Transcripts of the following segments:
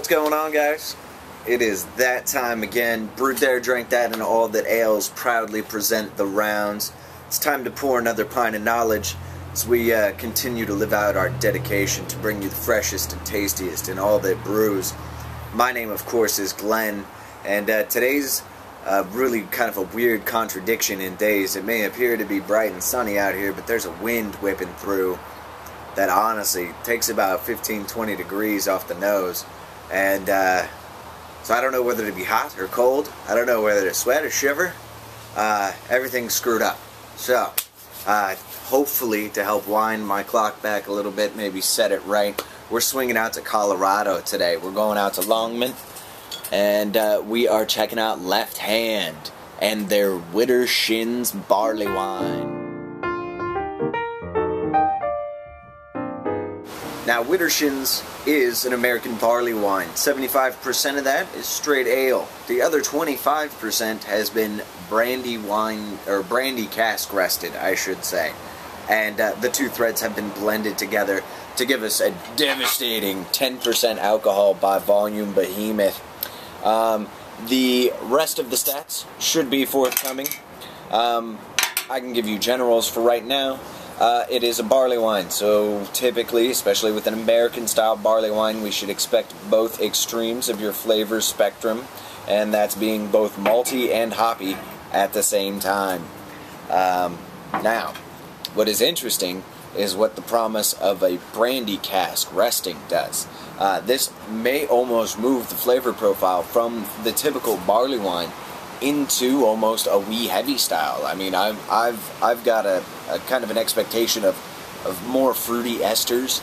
What's going on, guys? It is that time again. Brewed There, Drank That, and All That Ales proudly present the rounds. It's time to pour another pint of knowledge as we continue to live out our dedication to bring you the freshest and tastiest in all that brews. My name, of course, is Glenn, and today's really kind of a weird contradiction in days. It may appear to be bright and sunny out here, but there's a wind whipping through that honestly takes about 15-20 degrees off the nose. And so I don't know whether to be hot or cold. I don't know whether to sweat or shiver. Everything's screwed up. So hopefully, to help wind my clock back a little bit, maybe set it right, we're swinging out to Colorado today. We're going out to Longman, and we are checking out Left Hand and their Widdershins barley wine. Now, Widdershins is an American barley wine. 75% of that is straight ale. The other 25% has been brandy wine, or brandy cask rested, I should say. And the two threads have been blended together to give us a devastating 10% alcohol by volume behemoth. The rest of the stats should be forthcoming. I can give you generals for right now. It is a barley wine, so typically, especially with an American-style barley wine, we should expect both extremes of your flavor spectrum, and that's being both malty and hoppy at the same time. Now, what is interesting is what the promise of a brandy cask resting does. This may almost move the flavor profile from the typical barley wine into almost a wee heavy style. I mean, I've got a kind of an expectation of more fruity esters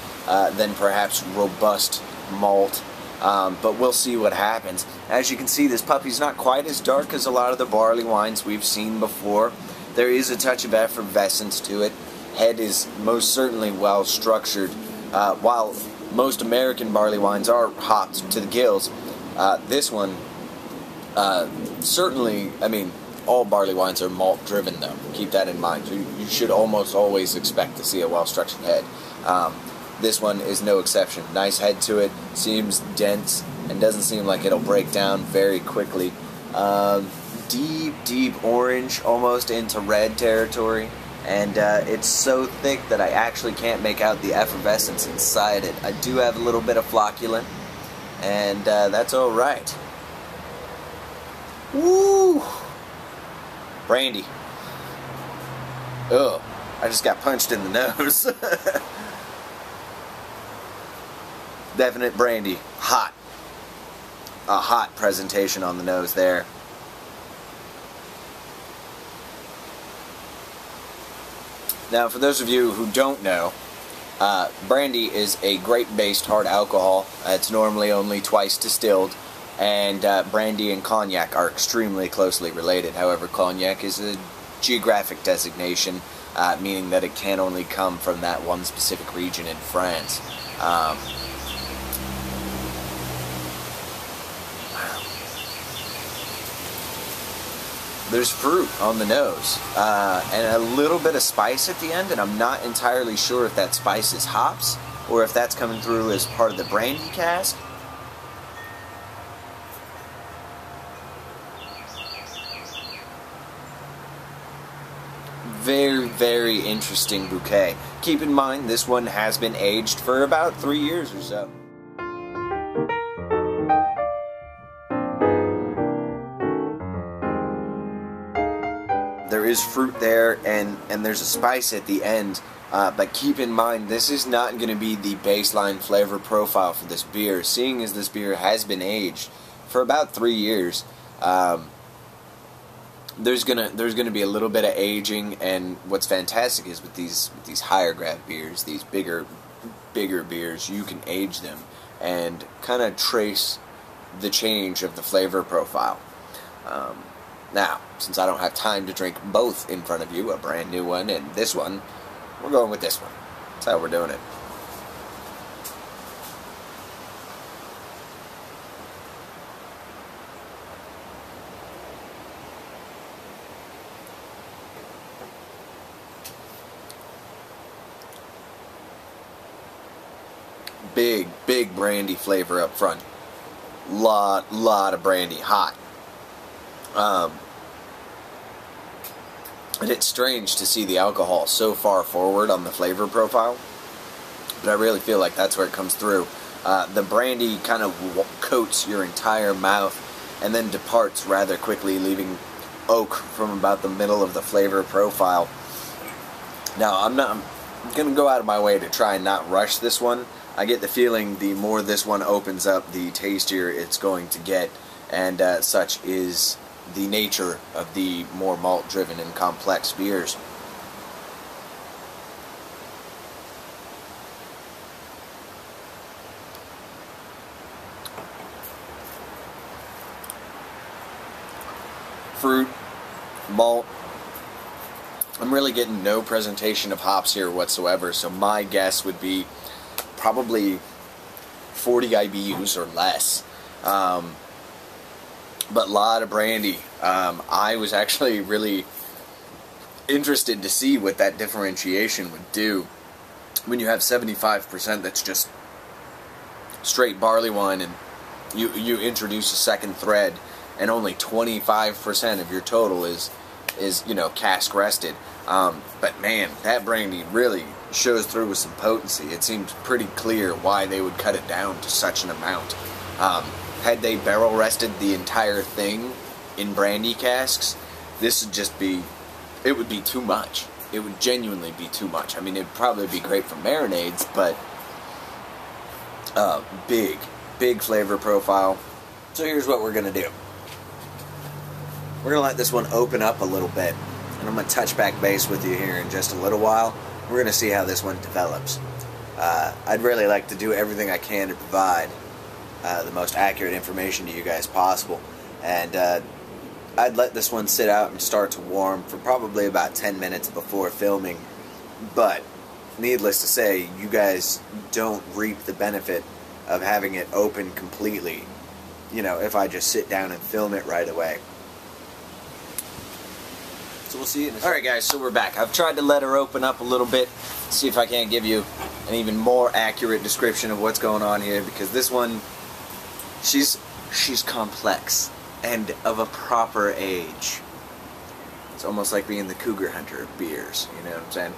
than perhaps robust malt, but we'll see what happens. As you can see, this puppy's not quite as dark as a lot of the barley wines we've seen before. There is a touch of effervescence to it. Head is most certainly well structured. While most American barley wines are hopped to the gills, this one certainly, I mean, all barley wines are malt driven though. Keep that in mind. You should almost always expect to see a well-structured head. This one is no exception. Nice head to it, seems dense, and doesn't seem like it'll break down very quickly. Deep orange, almost into red territory, and it's so thick that I actually can't make out the effervescence inside it. I do have a little bit of flocculent, and that's alright. Woo! Brandy. Ugh, I just got punched in the nose. Definite brandy. Hot. A hot presentation on the nose there. Now, for those of you who don't know, brandy is a grape-based hard alcohol. It's normally only twice distilled. And brandy and cognac are extremely closely related. However, cognac is a geographic designation, meaning that it can only come from that one specific region in France. There's fruit on the nose, and a little bit of spice at the end, and I'm not entirely sure if that spice is hops, or if that's coming through as part of the brandy cask. Very, very interesting bouquet. Keep in mind, this one has been aged for about 3 years or so. There is fruit there, and there's a spice at the end, but keep in mind, this is not going to be the baseline flavor profile for this beer. Seeing as this beer has been aged for about 3 years, there's gonna be a little bit of aging, and what's fantastic is with these higher grab beers, these bigger beers, you can age them and kind of trace the change of the flavor profile. Now, since I don't have time to drink both in front of you, a brand new one and this one, we're going with this one. That's how we're doing it. Big brandy flavor up front. lot of brandy, hot. And it's strange to see the alcohol so far forward on the flavor profile, but I really feel like that's where it comes through. The brandy kind of coats your entire mouth and then departs rather quickly, leaving oak from about the middle of the flavor profile. Now, I'm going to go out of my way to try and not rush this one. I get the feeling the more this one opens up, the tastier it's going to get, and such is the nature of the more malt-driven and complex beers. Fruit, malt. I'm really getting no presentation of hops here whatsoever, so my guess would be probably 40 IBUs or less. But a lot of brandy. I was actually really interested to see what that differentiation would do when you have 75% that's just straight barley wine, and you introduce a second thread, and only 25% of your total is you know, cask rested. But man, that brandy really shows through with some potency. It seems pretty clear why they would cut it down to such an amount. Had they barrel rested the entire thing in brandy casks, this would just be, it would be too much. It would genuinely be too much. I mean, it'd probably be great for marinades, but big flavor profile. So here's what we're going to do. We're going to let this one open up a little bit, and I'm going to touch back base with you here in just a little while. We're going to see how this one develops. I'd really like to do everything I can to provide the most accurate information to you guys possible, and I'd let this one sit out and start to warm for probably about 10 minutes before filming, but needless to say, you guys don't reap the benefit of having it open completely, you know, if I just sit down and film it right away. So we'll see you in a second. Alright guys, so we're back. I've tried to let her open up a little bit, see if I can't give you an even more accurate description of what's going on here, because this one, she's complex and of a proper age. It's almost like being the cougar hunter of beers, you know what I'm saying?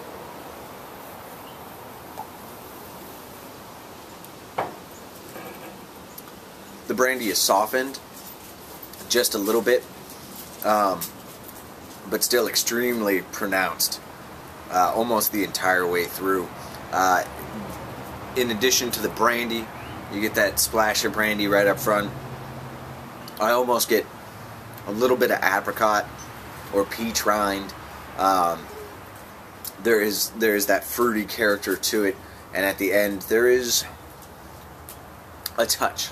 The brandy is softened just a little bit, but still extremely pronounced almost the entire way through. In addition to the brandy, you get that splash of brandy right up front. I almost get a little bit of apricot or peach rind. There is that fruity character to it, and at the end there is a touch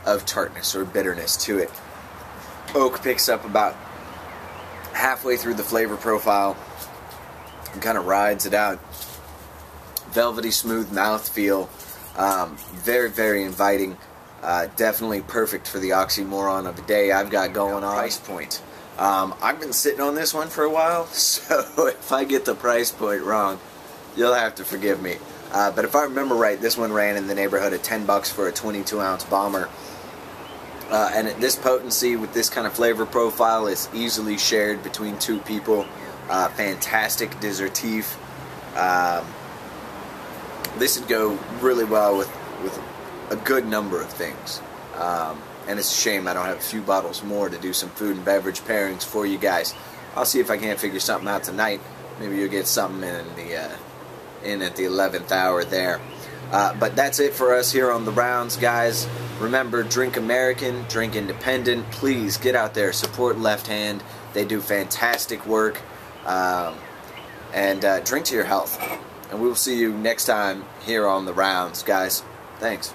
of tartness or bitterness to it. Oak picks up about halfway through the flavor profile and kind of rides it out. Velvety smooth mouthfeel, very inviting, definitely perfect for the oxymoron of the day I've got going on. Price point. I've been sitting on this one for a while, so if I get the price point wrong, you'll have to forgive me. But if I remember right, this one ran in the neighborhood of $10 for a 22-ounce bomber. And at this potency, with this kind of flavor profile, is easily shared between two people. Fantastic dessertif. This would go really well with a good number of things. And it's a shame I don't have a few bottles more to do some food and beverage pairings for you guys. I'll see if I can't figure something out tonight. Maybe you'll get something in at the 11th hour there. But that's it for us here on the rounds, guys. Remember, drink American, drink independent. Please get out there, support Left Hand. They do fantastic work. And drink to your health. And we will see you next time here on the rounds, guys. Thanks.